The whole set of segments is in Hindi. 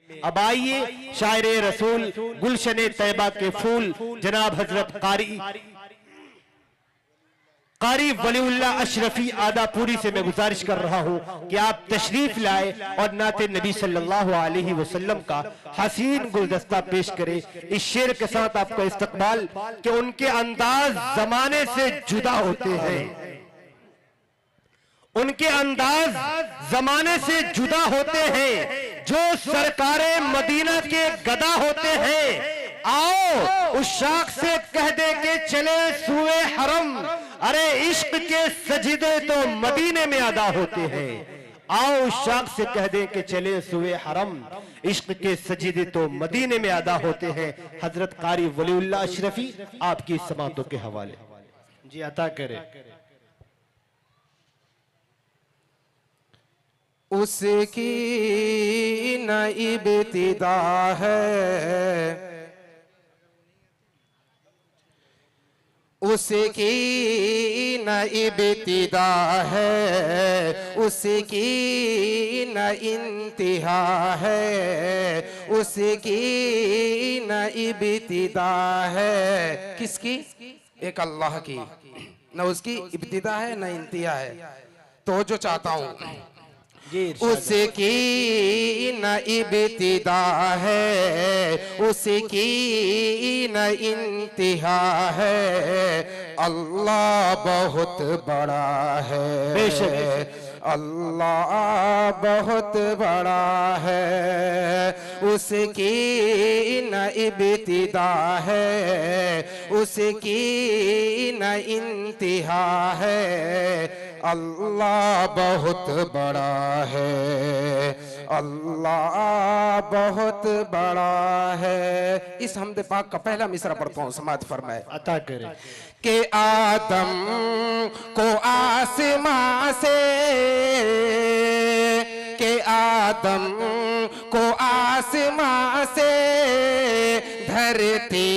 अब आइए शायर रसूल गुलशन तैयबा के फूल जनाब हजरत कारी वलीउल्लाह अशरफी आदापुरी से मैं गुजारिश कर रहा हूं कि आप तशरीफ लाए और नाते नबी सल्लल्लाहु अलैहि वसल्लम का हसीन गुलदस्ता पेश करें। इस शेर के साथ आपका इस्तकबाल कि उनके अंदाज जमाने से जुदा होते हैं, उनके अंदाज जमाने से जुदा होते हैं, जो सरकारे मदीना के गदा होते हैं। आओ उस शाख से कह दे के चले सुए हरम, अरे इश्क के सजदे तो मदीने में अदा होते हैं। आओ उस शाख से कह दे के चले सुए हरम, इश्क के सजदे तो मदीने में अदा होते हैं। हजरत कारी वलीउल्लाह अशरफी आपकी समातों के हवाले जी अता करे। उसकी न इब्तिदा है, उसकी न इब्तिदा है, उसकी न इंतहा है, उसकी न इब्तिदा है। किसकी? एक अल्लाह की। न उसकी इब्तिदा है न इंतहा है। तो जो चाहता हूं उसकी न इब्तिदा है, उसकी न इंतहा है। अल्लाह बहुत बड़ा है, अल्लाह बहुत बड़ा है। उसकी न इब्तिदा है, उसकी न इंतहा है। अल्लाह बहुत बड़ा है, अल्लाह बहुत बड़ा है। इस हमद पाक का पहला मिसरा पढ़ता हूँ, समात फरमाए अता करे कि आदम को आसमां से, के आदम को आसमां से धरती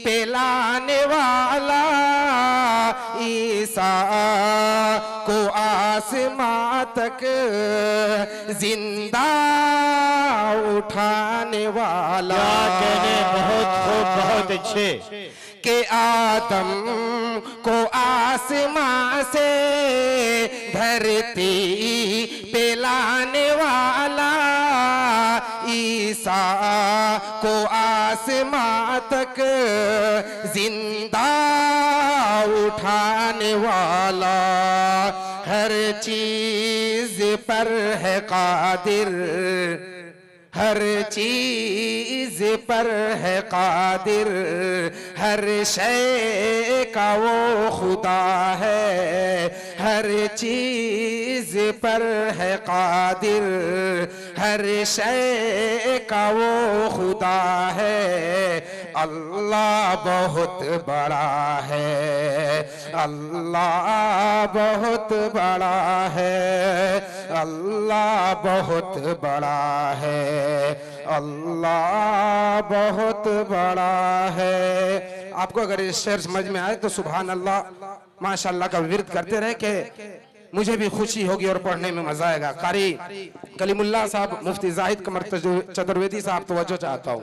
पे लाने वाला, ईसा को आसमां तक जिंदा उठाने वाला। कहने बहुत खूब, बहुत अच्छे। के आदम को आसमां से धरती पे लाने वाला, ईसा को आसमां तक जिंदा उठाने वाला। हर चीज पर है कादिर, हर चीज पर है कादिर, हर शय का वो खुदा है। हर चीज पर है कादिर, हर शय का वो खुदा है। अल्लाह बहुत बड़ा है, अल्लाह बहुत बड़ा है, अल्लाह बहुत बड़ा है, अल्लाह बहुत बड़ा है। आपको अगर इस शेर समझ में आए तो सुभान अल्लाह माशाअल्लाह का विर्द करते रहे कि मुझे भी खुशी होगी और पढ़ने में मजा आएगा। कारी कलीमुल्लाह साहब, मुफ्ती जाहिद कमर चतुर्वेदी साहब, तवज्जो चाहता हूँ।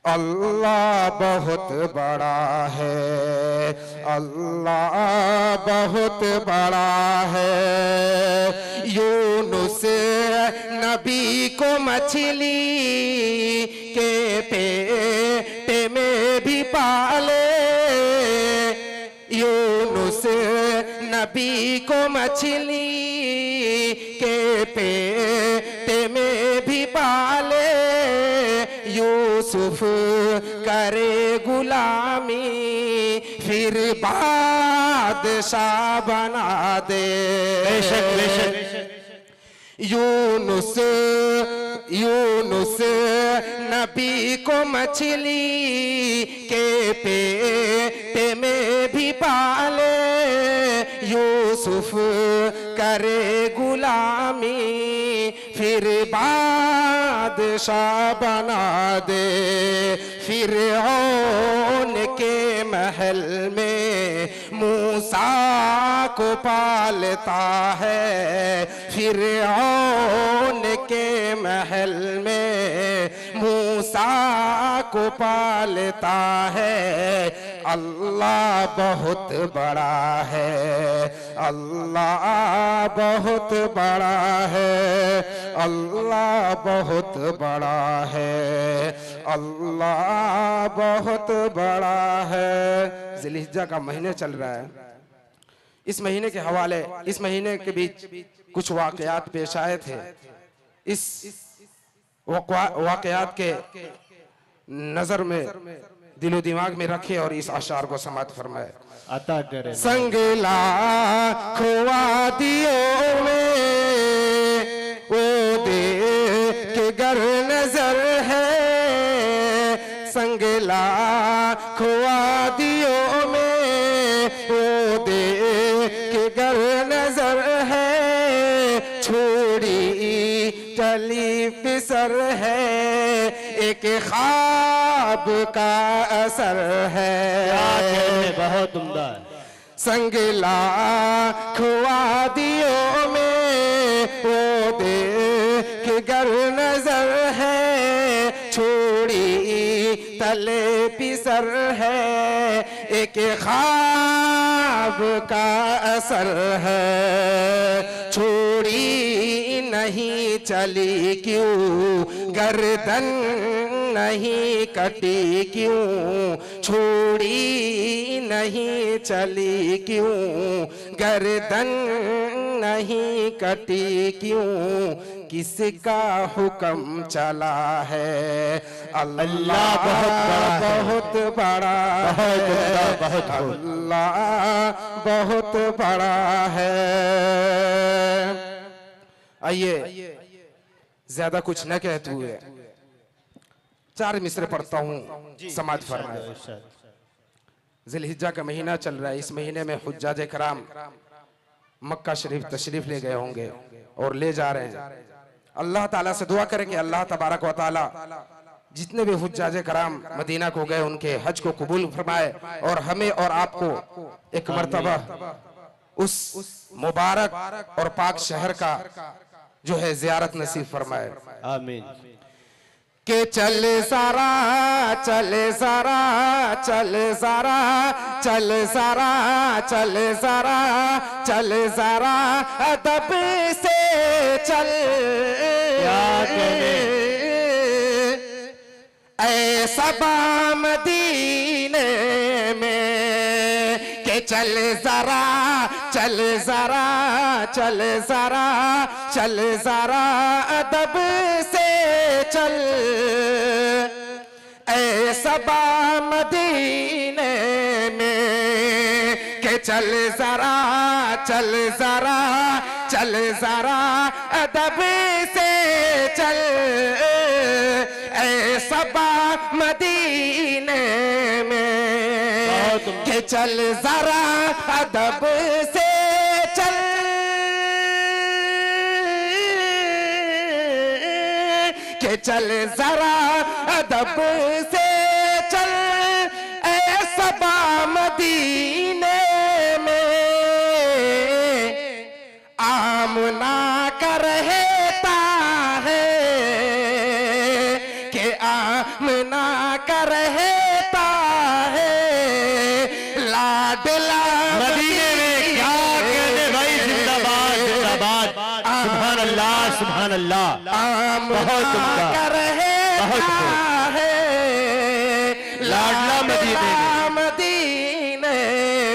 अल्लाह बहुत बड़ा है, अल्लाह बहुत बड़ा है। यूनुस नबी को मछली के पेट में भी पाले, यूनुस नबी को मछली के पेट में भी पाले। यूसुफ करे गुलामी फिर बादशाह बना दे। बेशक बेशक। यूनुस यूनुस नबी को मछली के पेट में भी पाले। यूसुफ करे गुलामी फिर बादशाह बना दे। फिरऔन के महल में मूसा को पालता है। फिरऔन के महल में मूसा को पालता है। अल्लाह बहुत बड़ा है, अल्लाह बहुत बड़ा है, अल्लाह बहुत बड़ा है, अल्लाह बहुत बड़ा है। ज़िलहिज्जा का महीने चल रहा है। इस महीने के हवाले, इस महीने के बीच कुछ वाकयात पेश आए थे। इस वाकयात के नजर में दिलो दिमाग में रखे और इस आशार को समात फरमाए। अता करे संगला खुवादियों में वो दे के गर नजर है। संगला खुवादियों में वो दे के गर नजर है। छोड़ी चली फिसर है, एक ख्वाब का असर है। बहुत उम्दा है। संगला खुवादियों में वो दे के गर नजर है। छोड़ी तले पिसर है, एक ख्वाब का असर है। छोड़ी नहीं चली क्यों, गर्दन नहीं कटी क्यों। छोड़ी नहीं चली क्यों, गर्दन नहीं कटी क्यों। किसका हुक्म चला है, अल्लाह बहुत बड़ा है, अल्लाह बहुत बड़ा है। आइए ज्यादा कुछ न कहते हुए 4 मिसरे पढ़ता हूँ, समाज फरमाए। ज़िलहिज्जा का महीना चल रहा है। इस महीने में हुज्जाज कराम मक्का शरीफ तशरीफ ले गए होंगे और ले जा रहे हैं। अल्लाह ताला से दुआ करें कि अल्लाह तबारक व ताला जितने भी हुज्जाज कराम मदीना को गए उनके हज को कबूल फरमाए और हमें और आपको एक मर्तबा उस मुबारक और पाक शहर का जो है ज़ियारत नसीब फरमाए। आमीन। के चल सारा चल सारा चल सारा चल सारा चल सारा चल सारा अदब से चल। ऐ सबा मदीने में के चल जरा चल जरा चल जरा चल जरा अदब से चल। ऐ सबा मदीने में के चल जरा चल जरा चल जरा अदब से चल। ऐ सबा मदीने में के चल जरा अदब से चल। के चल जरा अदब से चल। ऐ सबा मदीने में आमना का रहता है कि आमना का रहता है। लाडला मदीने में क्या कहने भाई, जिंदाबाद जिंदाबाद, सुभान अल्लाह सुभान अल्लाह। बहुत उम्दा, बहुत है लाडला मदीने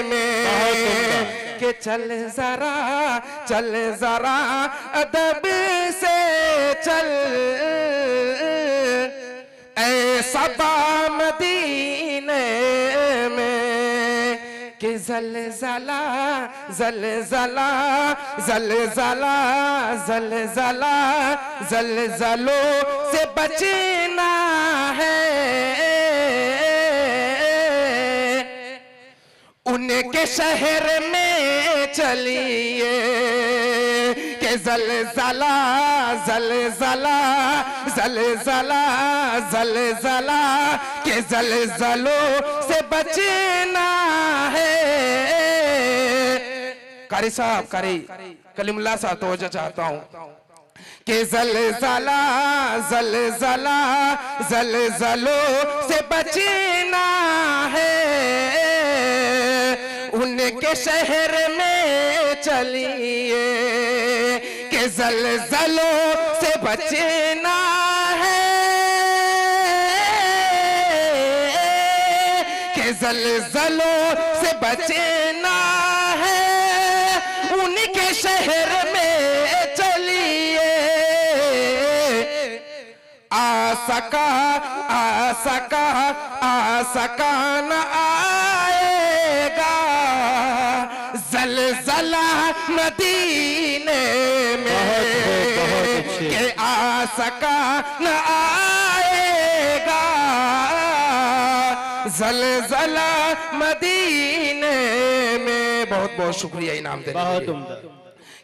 में के चल जरा अदब से चल। ऐ सबा मदीने में कि ज़लज़ला ज़लज़ला ज़लज़ला ज़लज़ला ज़लज़लों से बचना है। उनके शहर में चलिए कि ज़लज़ला ज़लज़ला ज़लज़ला ज़लज़ला के ज़लज़लों से बचना है। कारी साहब, कारी कलिमुल्लाह सा तवज्जो चाहता हूँ कि ज़लज़ला ज़लज़ला ज़लज़लों से बचना है, उनके शहर में चलिए कि ज़लज़लों से बचना है, कि ज़लज़लों से बचना है, उनके शहर में चलिए। आ सका न आएगा ज़लज़ला मदीने में, के आ सका न आएगा ज़लज़ला मदीने में। बहुत बहुत शुक्रिया इनाम देने के लिए।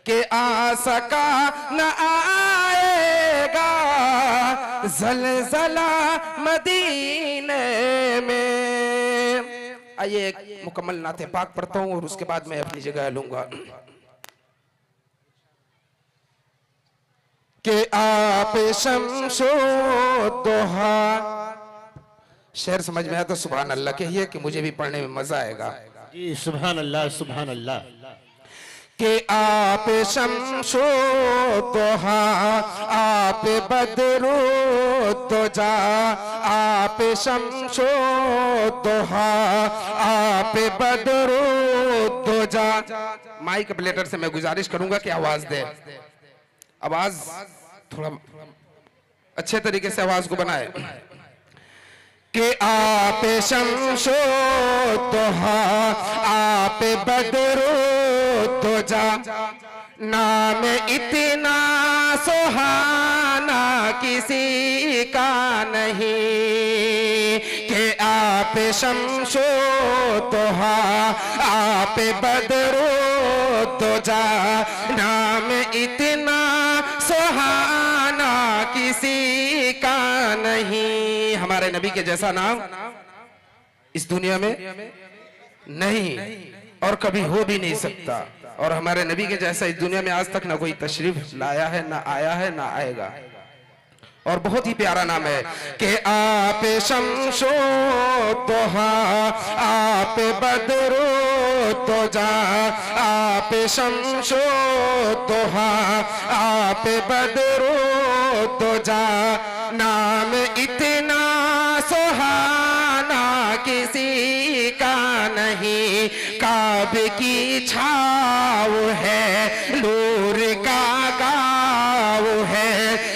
कि आ सका न आएगा ज़लज़ला मदीने में। आइए एक मुकम्मल नाते पाक पढ़ता हूँ और उसके बाद मैं अपनी जगह लूंगा। कि आप शम्सो दोहा, शेर समझ में आया तो सुभान अल्लाह कहिए कि मुझे भी पढ़ने में मजा आएगा। जी सुभान अल्लाह सुभान अल्लाह। कि आप शम्सो दोहा, आप बदरो दुजा, आप शम्सो दोहा, आप बदरो दुजा। माइक प्लेटर से मैं गुजारिश करूंगा कि आवाज दे, आवाज थोड़ा अच्छे तरीके से आवाज को बनाए। कि आप शम्सो दोहा, आप बदरो दुजा, नाम इतना सुहाना किसी का नहीं। कि आप शम्सो दोहा, आप बदरो दुजा, नाम इतना सुहाना किसी का नहीं। हमारे नबी के जैसा नाम इस दुनिया में नहीं और कभी हो भी नहीं सकता, और हमारे नबी के जैसा इस दुनिया में आज तक ना कोई तशरीफ लाया है, ना आया है, ना आएगा। और बहुत ही प्यारा नाम है कि आप शम्सो दोहा, आप बदरो दुजा, आप शम्सो दोहा, आप बदरो दुजा, नाम इतना सुहाना किसी का नहीं। काबे की छाव है, नूर का गाँव है,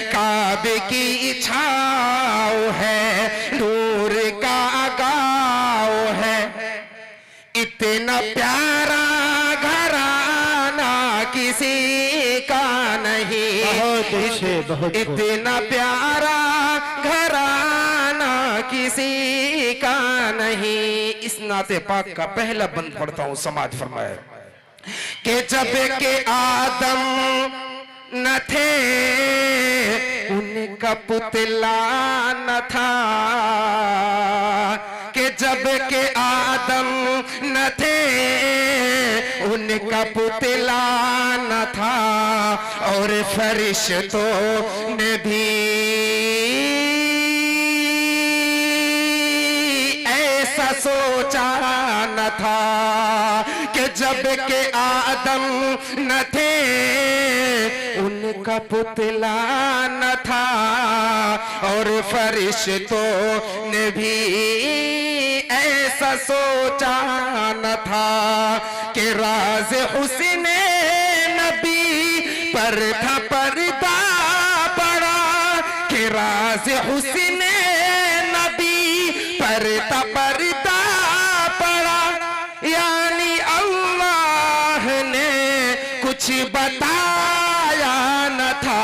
काबे की छाव है, नूर का गाँव है। इतना प्यारा घराना किसी का नहीं, बहुत इतना प्यारा घराना किसी का नहीं। इस नाते पाक का पहला बंद पढ़ता हूँ, समाज फरमाए। कि जब के आदम न थे, उनका पुतला न था। कि जब के आदम न थे, उनका पुतला न था, और फरिश्तों ने भी ऐसा सोचा न था। कि जब के आदम न थे, उनका पुतला न था, और फरिश्तों ने भी ऐसा सोचा न था। कि राज हुस्ने नबी पर था पर्दा पड़ा, कि राज हुस्ने नबी पर था पर्दा पड़ा। यानी अल्लाह ने कुछ बताया न था,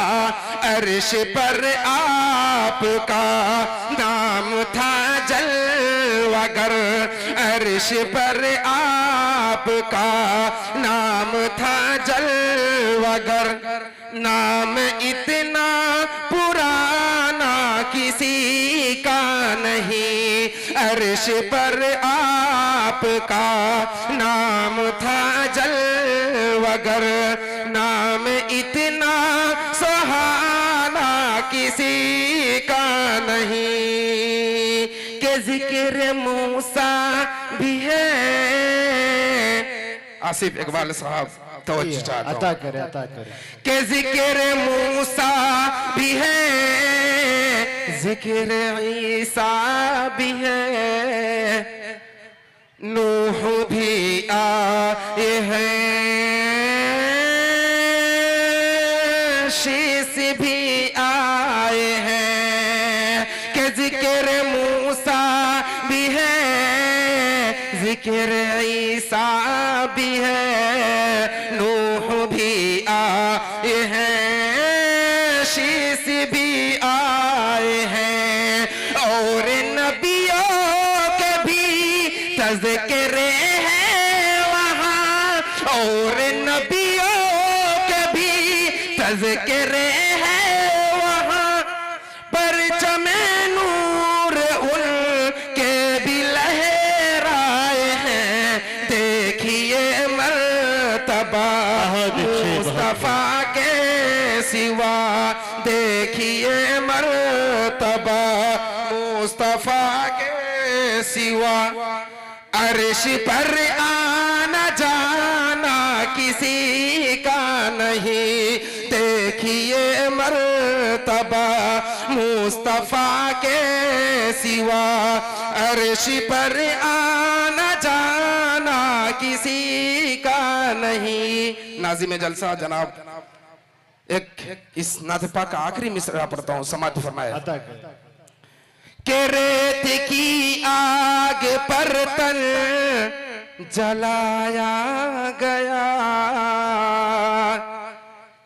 अर्श पर आपका नाम था जलवागर, अर्श पर आपका नाम था जलवागर। नाम इतना पुराना किसी का नहीं। अर्श पर आपका नाम था जलवगर, नाम इतना सुहाना किसी का नहीं कि जिक्र मूसा भी है। आसिफ इकबाल साहब तवज्जो चाहता हूं, अता करे के जिक्र मूसा भी है, जिक्र ईसा भी है, नूह भी आए हैं, शीश भी आए हैं, के जिक्र मूसा भी है, जिक्र ईसा भी है, नूह भी आए हैं, शीश भी आए हैं, और नबियों के भी तज़किरे हैं वहाँ, और नबियों के भी तज़किरे हैं वहाँ, परचमे नूर उनके भी लहराए हैं। देखिए मर्तबा मुस्तफा के सिवा, देखिए मर्तबा मुस्तफा के सिवा, अर्श पर आना जाना किसी का नहीं, देखिए मर्तबा मुस्तफा के सिवा, अर्श पर आना जाना किसी का नहीं। नाज़िम जलसा जनाब एक इस नात पाक का आखिरी मिसरा पढ़ता हूं, समाप्त फरमाया। के रेत की आग पर तन जलाया गया,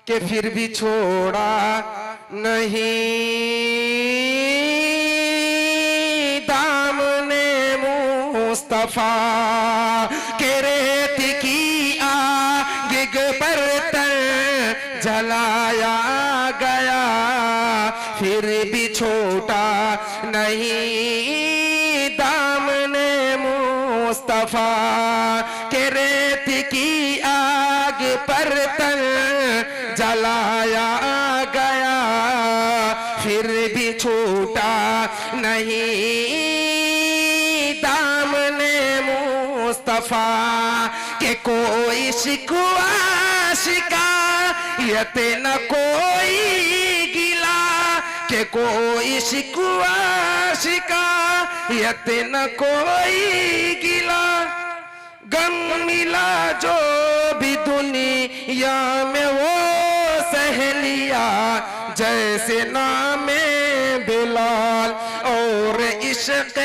कि फिर भी छोड़ा नहीं दामने मुस्तफा, के रेत की आग पर तन जलाया गया, फिर भी छोटा नहीं दामने मुस्तफा, के रेत की आग पर तन जलाया गया, फिर भी छूटा नहीं दामने मुस्तफा, के कोई शिकवा शिकायत न कोई गिला, के कोई शिकवा शिकायत न कोई गिला, गम मिला जो भी दुनिया में वो सह लिया, जैसे नामे बिलाल और इश्क़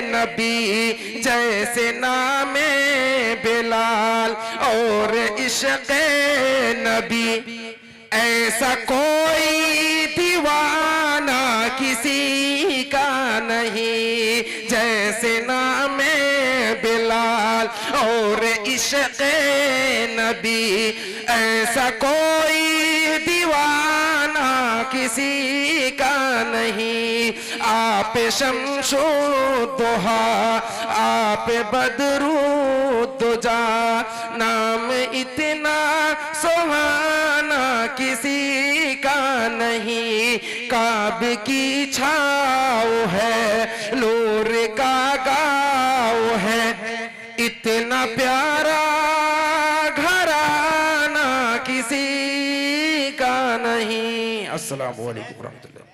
नबी, जैसे नामे बिलाल और इश्क़ नबी, ऐसा कोई दीवाना किसी का नहीं, जैसे नामे बिलाल और इश्क़ नबी, ऐसा कोई दीवाना किसी का नहीं। आप शम्सो दुहा, आप बदरुद्दुजा, नाम इतना सुहाना किसी का नहीं, काब की छाव है, नूर का गाँव है, इतना प्यारा घराना किसी का नहीं। अस्सलामु अलैकुम रहमतुल्लाह।